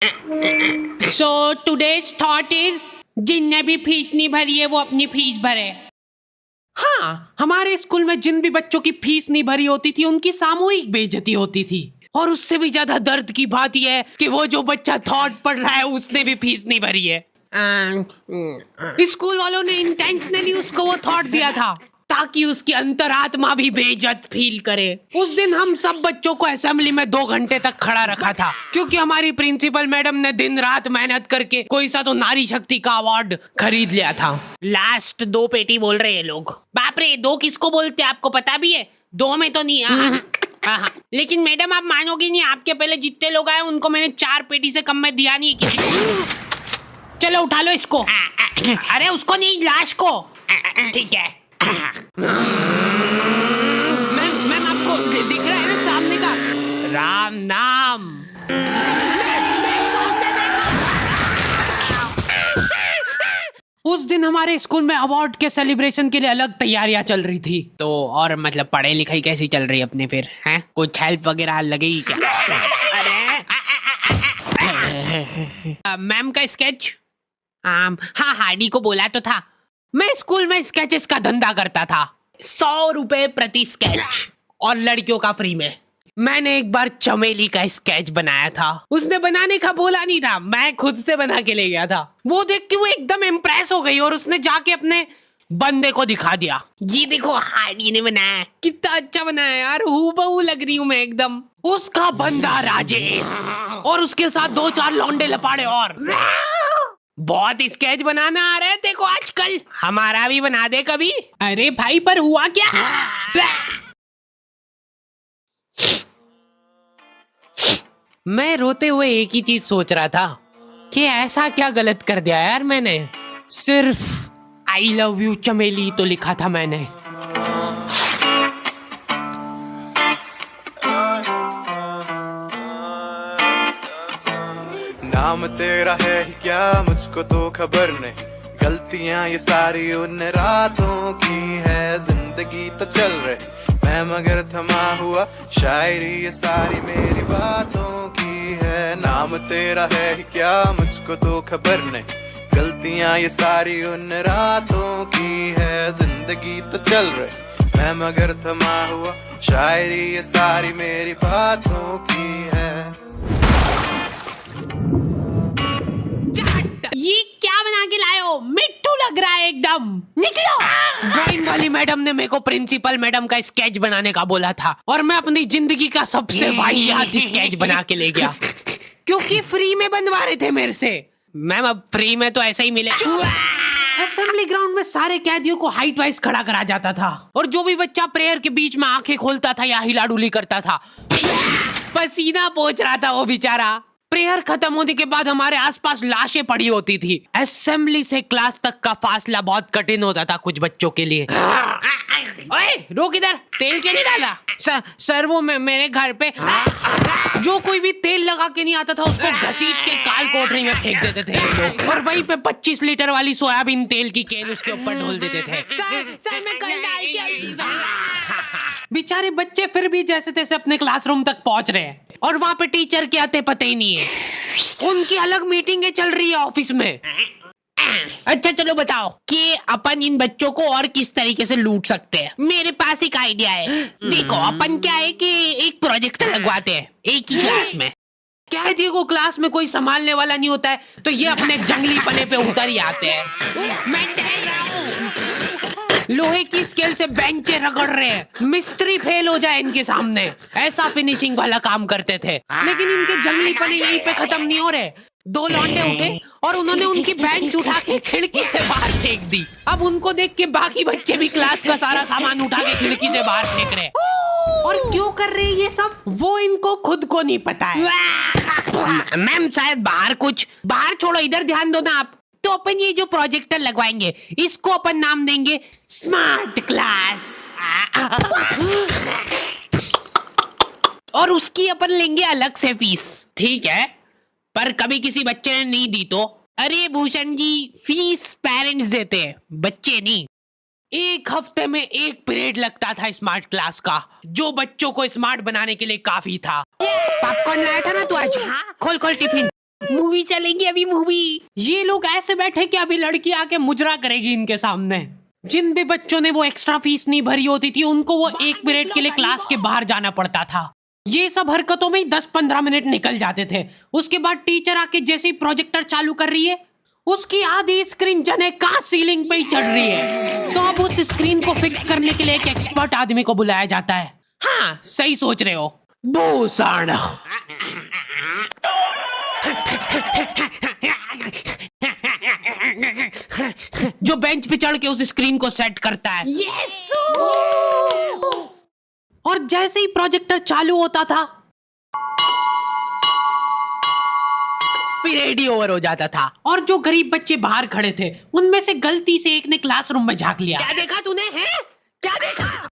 So today's thought is जिनने भी fees नहीं भरी है वो अपनी फीस भरे। हाँ, हमारे स्कूल में जिन भी बच्चों की फीस नहीं भरी होती थी उनकी सामूहिक बेइज्जती होती थी। और उससे भी ज्यादा दर्द की बात यह है कि वो जो बच्चा थॉट पढ़ रहा है उसने भी फीस नहीं भरी है। स्कूल वालों ने इंटेंशनली उसको वो थॉट दिया था ताकि उसकी अंतरात्मा भी बेइज्जत फील करे। उस दिन हम सब बच्चों को असेंबली में 2 घंटे तक खड़ा रखा था क्योंकि हमारी प्रिंसिपल मैडम ने दिन रात मेहनत करके कोई सा तो नारी शक्ति का अवार्ड खरीद लिया था। लास्ट 2 पेटी बोल रहे हैं लोग। बाप रे, 2 किसको बोलते हैं आपको पता भी है? 2 में तो नहीं। हाँ। लेकिन मैडम आप मानोगी नहीं, आपके पहले जितने लोग आए उनको मैंने 4 पेटी से कम में दिया नहीं किसी को। चलो उठा लो इसको। अरे उसको नहीं, लाश को। ठीक है। मैम आपको दिख रहा है ना सामने का राम नाम। उस दिन हमारे स्कूल में अवार्ड के सेलिब्रेशन के लिए अलग तैयारियां चल रही थी। तो और मतलब पढ़ाई लिखाई कैसी चल रही है अपने फिर? हैं कुछ हेल्प वगैरह लगेगी क्या? अरे मैम का स्केच। हाँ, हार्डी को बोला तो था। मैं स्कूल में स्केचेस का धंधा करता था, 100 रुपए प्रति स्केच और लड़कियों का फ्री में। मैंने एक बार चमेली का स्केच बनाया था। उसने बनाने का बोला नहीं था, मैं खुद से बना के ले गया था। वो देख के वो एकदम इम्प्रेस हो गई और उसने जाके अपने बंदे को दिखा दिया। ये देखो हार्डी ने बनाया, कितना अच्छा बनाया यार, हूबहू लग रही हूँ मैं एकदम। उसका बंदा राजेश और उसके साथ 2-4 लौंडे लपाड़े और। बहुत स्केच बनाना आ रहा है देखो आजकल, हमारा भी बना दे कभी। अरे भाई पर हुआ क्या? मैं रोते हुए एक ही चीज सोच रहा था कि ऐसा क्या गलत कर दिया यार मैंने। सिर्फ आई लव यू चमेली तो लिखा था मैंने। नाम तेरा है ही क्या मुझको तो खबर नहीं, गलतियां ये सारी उन रातों की है। जिंदगी तो चल रही मैं मगर थमा हुआ, शायरी ये सारी मेरी बातों की है। नाम तेरा है ही क्या मुझको तो खबर नहीं, गलतियां ये सारी उन रातों की है। जिंदगी तो चल रही मैं मगर थमा हुआ, शायरी ये सारी मेरी बातों की है। ये क्या बना के लाए हो? मिट्टू लग रहा है एकदम। निकलो। ड्राइंग वाली मैडम ने मेरे को प्रिंसिपल मैडम का स्केच बनाने का बोला था और मैं अपनी जिंदगी का सबसे वाहियात स्केच बना के ले गया क्योंकि फ्री में बनवा रहे थे मेरे से। मैम अब फ्री में तो ऐसा ही मिले। असेंबली ग्राउंड में सारे कैदियों को हाइट वाइज खड़ा करा जाता था और जो भी बच्चा प्रेयर के बीच में आंखें खोलता था या हिलाडुली करता था, पसीना पोंछ रहा था वो बेचारा। प्रेयर खत्म होने के बाद हमारे आसपास लाशें पड़ी होती थी। असेंबली से क्लास तक का फासला बहुत कठिन होता था कुछ बच्चों के लिए। ओए रोक इधर, तेल क्यों नहीं डाला? सर वो मेरे घर पे जो कोई भी तेल लगा के नहीं आता था उसको घसीट के काल कोठरी में फेंक देते थे लोग और वहीं पे 25 लीटर वाली सोयाबीन तेल की केन उसके ऊपर ढोल देते थे। सर मैं कल डाल के। बेचारे बच्चे फिर भी जैसे तैसे अपने क्लासरूम तक पहुंच रहे हैं और वहां पे टीचर के आते पता ही नहीं है। उनकी अलग मीटिंगें चल रही है ऑफिस में। अच्छा चलो बताओ कि अपन इन बच्चों को और किस तरीके से लूट सकते हैं। मेरे पास एक आइडिया है। देखो अपन क्या है कि एक प्रोजेक्टर लगवाते हैं एक ही क्लास में। कैदियों को क्लास में कोई संभालने वाला नहीं होता है तो ये अपने जंगली पने पे उतर ही आते हैं। मैं कह रहा हूँ लोहे की स्केल से बेंचे रगड़ रहे हैं, मिस्त्री फेल हो जाए इनके सामने, ऐसा फिनिशिंग वाला काम करते थे। लेकिन इनके जंगली पने यहीं पे खत्म नहीं हो रहे। 2 लौंडे उठे और उन्होंने उनकी बेंच उठा के खिड़की से बाहर फेंक दी। अब उनको देख के बाकी बच्चे भी क्लास का सारा सामान उठा के खिड़की से बाहर फेंक रहे। और क्यों कर रहे हैं ये सब वो इनको खुद को नहीं पता है। मैम शायद बाहर छोड़ो, इधर ध्यान दो ना आप। तो अपन ये जो प्रोजेक्टर लगवाएंगे इसको अपन नाम देंगे स्मार्ट क्लास और उसकी अपन लेंगे अलग से फीस। ठीक है, पर कभी किसी बच्चे ने नहीं दी तो? अरे भूषण जी, फीस पेरेंट्स देते हैं, बच्चे नहीं। 1 हफ्ते में 1 पीरियड लगता था स्मार्ट क्लास का, जो बच्चों को स्मार्ट बनाने के लिए काफी था। पॉपकॉर्न लाया था ना तू आज? खोल टिफिन। मूवी चलेगी अभी मूवी। ये लोग ऐसे बैठे कि अभी लड़की आके मुजरा करेगी इनके सामने। जिन भी बच्चों ने वो एक्स्ट्रा फीस नहीं भरी होती थी उनको वो 1 पीरियड के लिए क्लास के बाहर जाना पड़ता था। ये सब हरकतों में ही 10-15 मिनट निकल जाते थे। उसके बाद टीचर आके जैसे ही प्रोजेक्टर चालू कर रही है उसकी आधी स्क्रीन जने का सीलिंग पे ही चढ़ रही है। तो अब उस स्क्रीन को फिक्स करने के लिए एक एक्सपर्ट आदमी को बुलाया जाता है। हाँ सही सोच रहे हो। भूसाड़ा जो बेंच पे चढ़ के उस स्क्रीन को सेट करता है। यस। और जैसे ही प्रोजेक्टर चालू होता था पीरियड ही ओवर हो जाता था। और जो गरीब बच्चे बाहर खड़े थे उनमें से गलती से एक ने क्लासरूम में झांक लिया। क्या देखा तूने? है क्या देखा?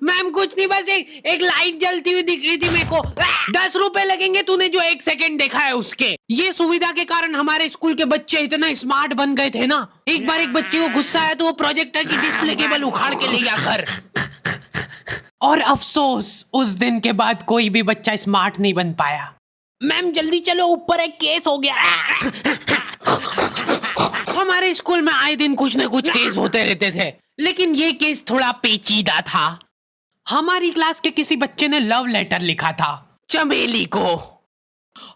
मैम कुछ नहीं, बस एक लाइट जलती हुई दिख रही थी मेरे को। 10 रुपए लगेंगे तूने जो 1 सेकंड देखा है उसके। ये सुविधा के कारण हमारे स्कूल के बच्चे इतना स्मार्ट बन गए थे ना। एक बार एक बच्चे को गुस्सा आया तो वो प्रोजेक्टर की डिस्प्ले केबल उखाड़ के ले गया घर। और अफसोस उस दिन के बाद कोई भी बच्चा स्मार्ट नहीं बन पाया। मैम जल्दी चलो ऊपर एक केस हो गया। हमारे स्कूल में आए दिन कुछ न कुछ केस होते रहते थे, लेकिन ये केस थोड़ा पेचीदा था। हमारी क्लास के किसी बच्चे ने लव लेटर लिखा था चमेली को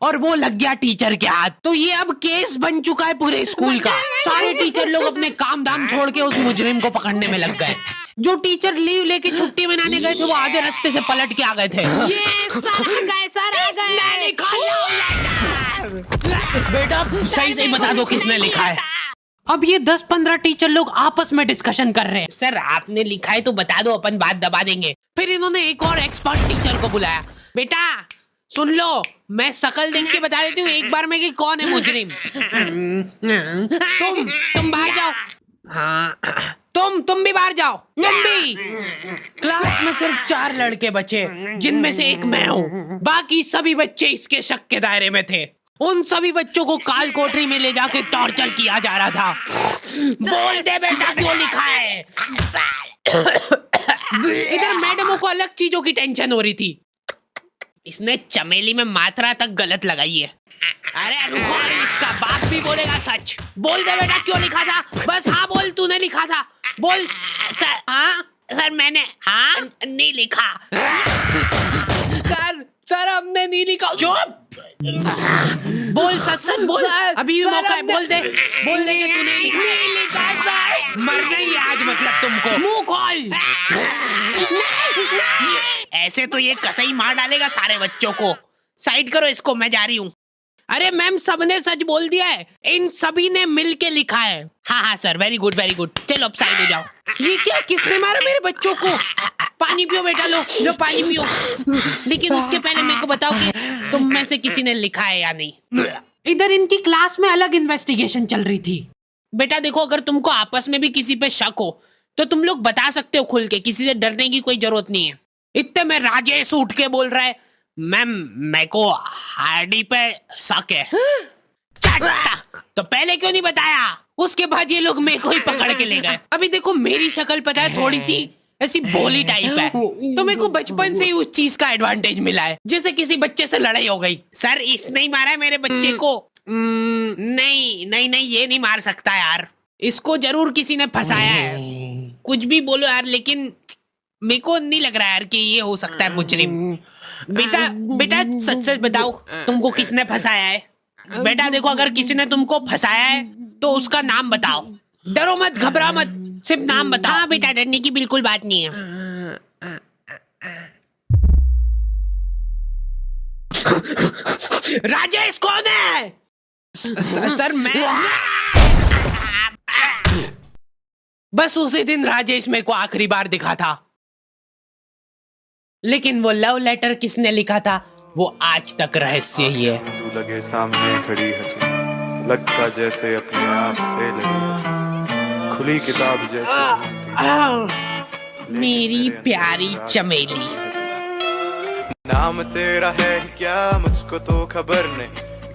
और वो लग गया टीचर के हाथ। तो ये अब केस बन चुका है पूरे स्कूल का। सारे टीचर लोग अपने काम धाम छोड़ के उस मुजरिम को पकड़ने में लग गए। जो टीचर लीव लेके छुट्टी मनाने गए थे वो आधे रास्ते से पलट के आ गए थे। ये सर आ गए। बेटा सही सही बता दो किसने लिखा है। अब ये 10-15 टीचर लोग आपस में डिस्कशन कर रहे हैं। सर आपने लिखा है तो बता दो, अपन बात दबा देंगे। फिर इन्होंने एक और एक्सपर्ट टीचर को बुलाया। बेटा सुन लो, मैं शक्ल देख के बता देती हूँ एक बार में कि कौन है मुजरिम। तुम बाहर जाओ। हाँ तुम भी बाहर जाओ। तुम भी। क्लास में सिर्फ 4 लड़के बचे जिनमें से एक मैं हूँ। बाकी सभी बच्चे इसके शक के दायरे में थे। उन सभी बच्चों को काल कोठरी में ले जाके टॉर्चर किया जा रहा था। बोल दे बेटा क्यों लिखा है। इधर मैडमों को अलग चीजों की टेंशन हो रही थी। इसने चमेली में मात्रा तक गलत लगाई है। अरे रुको, इसका बाप भी बोलेगा सच। बोल दे बेटा क्यों लिखा था। बस हाँ बोल, तूने लिखा था। बोल। सर हाँ सर मैंने हाँ नहीं लिखा। सर हमने नहीं लिखा। चुप। बोल सच बोल। अभी भी मौका है, बोल दे। बोल दे कि तूने लिखा सर। मरना ही आज मतलब तुमको। मुंह खोल। ऐसे तो ये कसई मार डालेगा सारे बच्चों को। साइड करो इसको, मैं जा रही हूँ। अरे मैम सबने सच बोल दिया है, इन सभी ने मिल के लिखा है। हाँ sir, very good very good. चलो अब साइड हो जाओ। ये क्या, किसने मारा मेरे बच्चों को? पानी पियो बेटा, लो पानी पियो। लेकिन उसके पहले मेरे को बताओ कि तुम में से किसी ने लिखा है या नहीं। इधर इनकी क्लास में अलग इन्वेस्टिगेशन चल रही थी। बेटा देखो, अगर तुमको आपस में भी किसी पे शक हो तो तुम लोग बता सकते हो खुल के, किसी से डरने की कोई जरूरत नहीं है। इतने में राजेश उठ के बोल रहा है, मैम मेरे को हार्डी पे शक है। तो पहले क्यों नहीं बताया? उसके बाद ये लोग मेरे को ही पकड़ के ले गए। अभी देखो मेरी शक्ल पता है थोड़ी सी ऐसी भोली टाइप है, तो मेरे को बचपन से ही उस चीज का एडवांटेज मिला है। जैसे किसी बच्चे से लड़ाई हो गई, सर इसने ही मारा है मेरे बच्चे को। नहीं ये नहीं मार सकता यार, इसको जरूर किसी ने फंसाया है। कुछ भी बोलो यार, लेकिन मेरे को नहीं लग रहा यार कि ये हो सकता है मुजरिम। बेटा सच बताओ, तुमको किसने फंसाया है? बेटा देखो, अगर किसी ने तुमको फंसाया है तो उसका नाम बताओ। डरो मत, घबरा मत, सिर्फ नाम बताओ। हाँ बेटा, डरने की बिल्कुल बात नहीं है। राजेश कौन है? सर मैं। बस उसी दिन राजेश मेरे को आखिरी बार दिखा था, लेकिन वो लव लेटर किसने लिखा था वो आज तक रहस्य ही है। तू लगे सामने खड़ी है तू, लगता जैसे अपने आप से लगी, खुली किताब जैसे मेरी प्यारी चमेली। नाम तेरा है क्या मुझको तो खबर नहीं,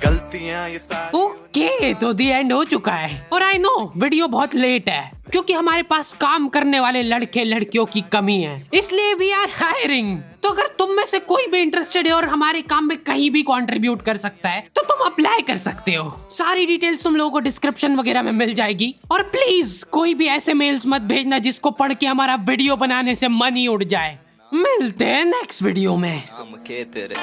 गलतियां ये सारी। ओके, तो दी एंड हो चुका है। और आई नो वीडियो बहुत लेट है, क्योंकि हमारे पास काम करने वाले लड़के लड़कियों की कमी है, इसलिए वी आर हायरिंग। तो अगर तुम में से कोई भी इंटरेस्टेड है और हमारे काम में कहीं भी कंट्रीब्यूट कर सकता है तो तुम अप्लाई कर सकते हो। सारी डिटेल्स तुम लोगों को डिस्क्रिप्शन वगैरह में मिल जाएगी। और प्लीज कोई भी ऐसे मेल्स मत भेजना जिसको पढ़ के हमारा वीडियो बनाने से मन ही उड़ जाए। मिलते हैं नेक्स्ट वीडियो में। नाम के तेरे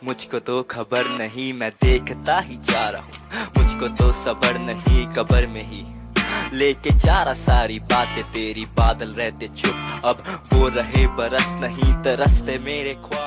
मुझको तो खबर नहीं, मैं देखता ही जा रहा हूँ। मुझको तो सबर नहीं, कबर में ही लेके जा रहा सारी बातें तेरी। बादल रहते चुप, अब वो रहे बरस नहीं, तरसते मेरे ख्वाब।